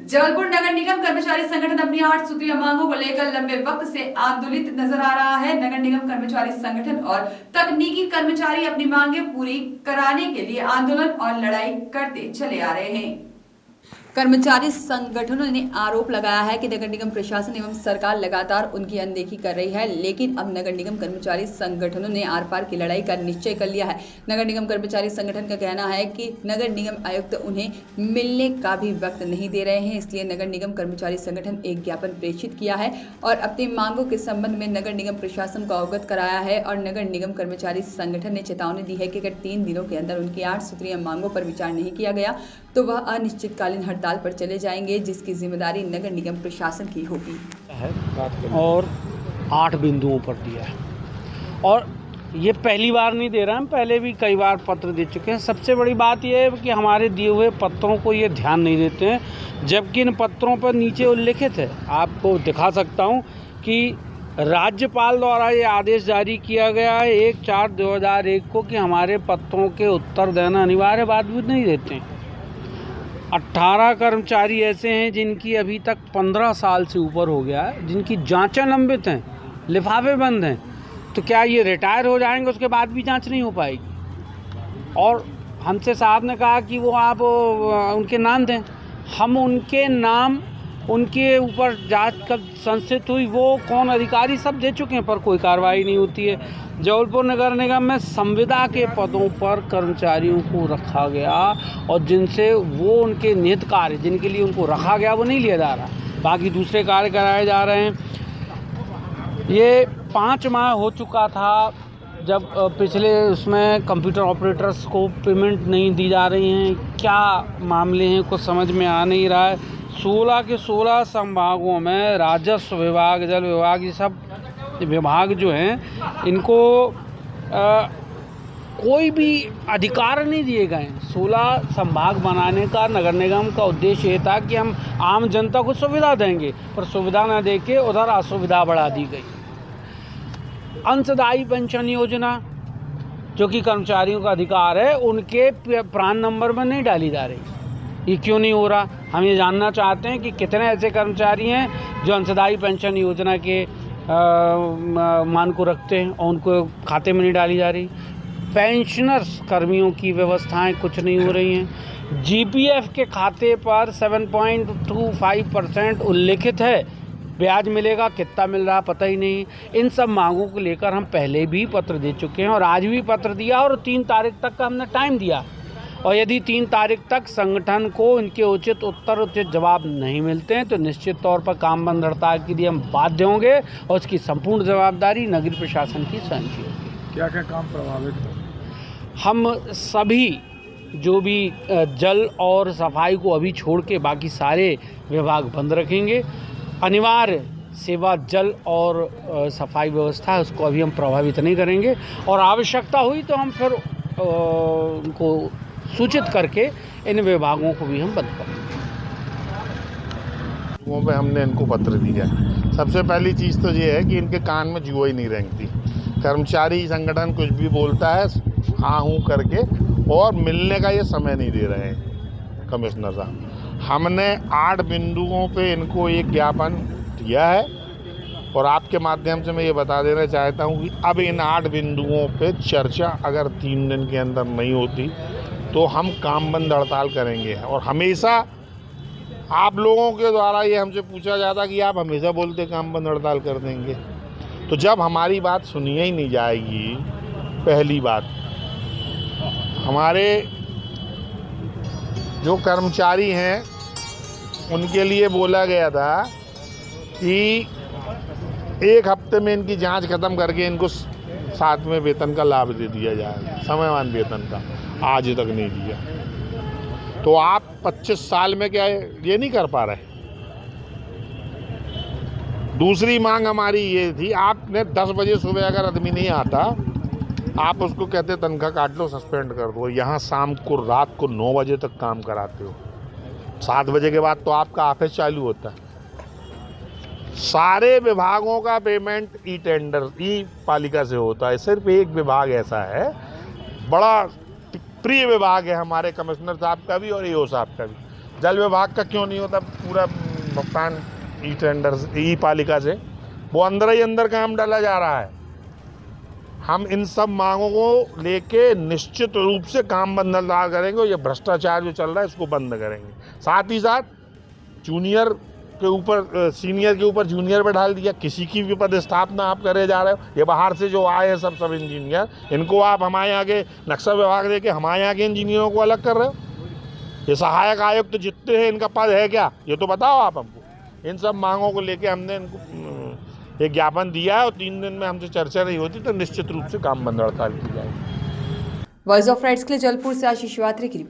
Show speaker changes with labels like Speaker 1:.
Speaker 1: जबलपुर नगर निगम कर्मचारी संगठन अपनी 8 सूत्रीय मांगों को लेकर लंबे वक्त से आंदोलित नजर आ रहा है। नगर निगम कर्मचारी संगठन और तकनीकी कर्मचारी अपनी मांगें पूरी कराने के लिए आंदोलन और लड़ाई करते चले आ रहे हैं। कर्मचारी संगठनों ने आरोप लगाया है कि नगर निगम प्रशासन एवं सरकार लगातार उनकी अनदेखी कर रही है, लेकिन अब नगर निगम कर्मचारी संगठनों ने आर पार की लड़ाई का निश्चय कर लिया है। नगर निगम कर्मचारी संगठन का कहना है कि नगर निगम आयुक्त उन्हें मिलने का भी वक्त नहीं दे रहे हैं, इसलिए नगर निगम कर्मचारी संगठन एक ज्ञापन प्रेषित किया है और अपनी मांगों के संबंध में नगर निगम प्रशासन को अवगत कराया है। और नगर निगम कर्मचारी संगठन ने चेतावनी दी है कि अगर 3 दिनों के अंदर उनकी 8 सूत्रीय मांगों पर विचार नहीं किया गया तो वह अनिश्चितकालीन हड़ताल पर चले जाएंगे, जिसकी जिम्मेदारी नगर निगम प्रशासन की होगी।
Speaker 2: और 8 बिंदुओं पर दिया है और ये पहली बार नहीं दे रहा, हम पहले भी कई बार पत्र दे चुके हैं। सबसे बड़ी बात यह है कि हमारे दिए हुए पत्रों को ये ध्यान नहीं देते हैं, जबकि इन पत्रों पर नीचे उल्लिखित है, आपको दिखा सकता हूँ कि राज्यपाल द्वारा ये आदेश जारी किया गया है 1/4/2001 को कि हमारे पत्रों के उत्तर देना अनिवार्य, बात भी नहीं देते हैं। 18 कर्मचारी ऐसे हैं जिनकी अभी तक 15 साल से ऊपर हो गया है, जिनकी जांचें लंबित हैं, लिफाफे बंद हैं। तो क्या ये रिटायर हो जाएंगे उसके बाद भी जांच नहीं हो पाएगी? और हमसे साहब ने कहा कि वो आप उनके नाम दें, हम उनके नाम, उनके ऊपर जांच कब संस्थित हुई, वो कौन अधिकारी, सब दे चुके हैं, पर कोई कार्रवाई नहीं होती है। जबलपुर नगर निगम में संविदा के पदों पर कर्मचारियों को रखा गया और जिनसे वो उनके निहित कार्य जिनके लिए उनको रखा गया वो नहीं लिया जा रहा, बाकी दूसरे कार्य कराए जा रहे हैं। ये 5 माह हो चुका था जब पिछले उसमें कंप्यूटर ऑपरेटर्स को पेमेंट नहीं दी जा रही हैं। क्या मामले हैं कुछ समझ में आ नहीं रहा है। 16 के 16 संभागों में राजस्व विभाग, जल विभाग, ये सब विभाग जो हैं इनको कोई भी अधिकार नहीं दिए गए। 16 संभाग बनाने का नगर निगम का उद्देश्य ये था कि हम आम जनता को सुविधा देंगे, पर सुविधा ना देके उधर असुविधा बढ़ा दी गई। अंशदायी पेंशन योजना जो कि कर्मचारियों का अधिकार है, उनके प्रान नंबर में नहीं डाली जा रही। ये क्यों नहीं हो रहा? हम ये जानना चाहते हैं कि कितने ऐसे कर्मचारी हैं जो अंशदायी पेंशन योजना के मान को रखते हैं और उनको खाते में नहीं डाली जा रही। पेंशनर्स कर्मियों की व्यवस्थाएं कुछ नहीं हो रही हैं। जीपीएफ के खाते पर 7.25% उल्लिखित है, ब्याज मिलेगा, कितना मिल रहा पता ही नहीं। इन सब मांगों को लेकर हम पहले भी पत्र दे चुके हैं और आज भी पत्र दिया और 3 तारीख तक का हमने टाइम दिया। और यदि 3 तारीख तक संगठन को इनके उचित उत्तर, उचित जवाब नहीं मिलते हैं तो निश्चित तौर पर काम बंद हड़ताल के लिए हम बाध्य होंगे और उसकी संपूर्ण जवाबदारी नगरीय प्रशासन की स्वयं की होगी।
Speaker 3: क्या क्या काम प्रभावित हो?
Speaker 2: हम सभी जो भी जल और सफाई को अभी छोड़ के बाकी सारे विभाग बंद रखेंगे। अनिवार्य सेवा जल और सफाई व्यवस्था है उसको अभी हम प्रभावित नहीं करेंगे और आवश्यकता हुई तो हम फिर उनको सूचित करके इन विभागों को भी हम बंद करेंगे।
Speaker 4: वो पे हमने इनको पत्र दिया। सबसे पहली चीज़ तो ये है कि इनके कान में जुआ ही नहीं रेंगती। कर्मचारी संगठन कुछ भी बोलता है हाँ हूँ करके, और मिलने का ये समय नहीं दे रहे हैं कमिश्नर साहब। हमने 8 बिंदुओं पे इनको एक ज्ञापन दिया है और आपके माध्यम से मैं ये बता देना चाहता हूँ कि अब इन 8 बिंदुओं पे चर्चा अगर 3 दिन के अंदर नहीं होती तो हम काम बंद हड़ताल करेंगे। और हमेशा आप लोगों के द्वारा ये हमसे पूछा जाता कि आप हमेशा बोलते काम बंद हड़ताल कर देंगे, तो जब हमारी बात सुनी ही नहीं जाएगी, पहली बात हमारे जो कर्मचारी हैं उनके लिए बोला गया था कि 1 हफ्ते में इनकी जांच खत्म करके इनको 7वें वेतन का लाभ दे दिया जाए, समयमान वेतन का, आज तक नहीं दिया। तो आप 25 साल में क्या ये नहीं कर पा रहे? दूसरी मांग हमारी ये थी, आपने 10 बजे सुबह अगर आदमी नहीं आता आप उसको कहते तनख्वाह काट लो, सस्पेंड कर दो। यहाँ शाम को रात को 9 बजे तक काम कराते हो, 7 बजे के बाद तो आपका ऑफिस चालू होता है। सारे विभागों का पेमेंट ई टेंडर, ई पालिका से होता है। सिर्फ एक विभाग ऐसा है, बड़ा प्रिय विभाग है हमारे कमिश्नर साहब का भी और ईओ साहब का भी। जल विभाग का क्यों नहीं होता पूरा भुगतान ई टेंडर ई पालिका से? वो अंदर ही अंदर काम डाला जा रहा है। हम इन सब मांगों को लेके निश्चित रूप से काम बंदला करेंगे और ये भ्रष्टाचार जो चल रहा है इसको बंद करेंगे। साथ ही साथ जूनियर के ऊपर सीनियर के ऊपर जूनियर पे डाल दिया। किसी की भी पदस्थापना आप करे जा रहे हो, ये बाहर से जो आए हैं सब इंजीनियर, इनको आप हमारे यहाँ के नक्शा विभाग दे के हमारे यहाँ के इंजीनियरों को अलग कर रहे हो। ये सहायक आयुक्त तो जितने हैं इनका पद है क्या, ये तो बताओ आप हमको। इन सब मांगों को लेके हमने इनको एक ज्ञापन दिया है और 3 दिन में हमसे चर्चा नहीं होती तो निश्चित रूप से काम बंद हड़ताल की जाएगी।
Speaker 1: वॉइस ऑफ राइट्स के लिए जलपुर से आशीष वात्रे की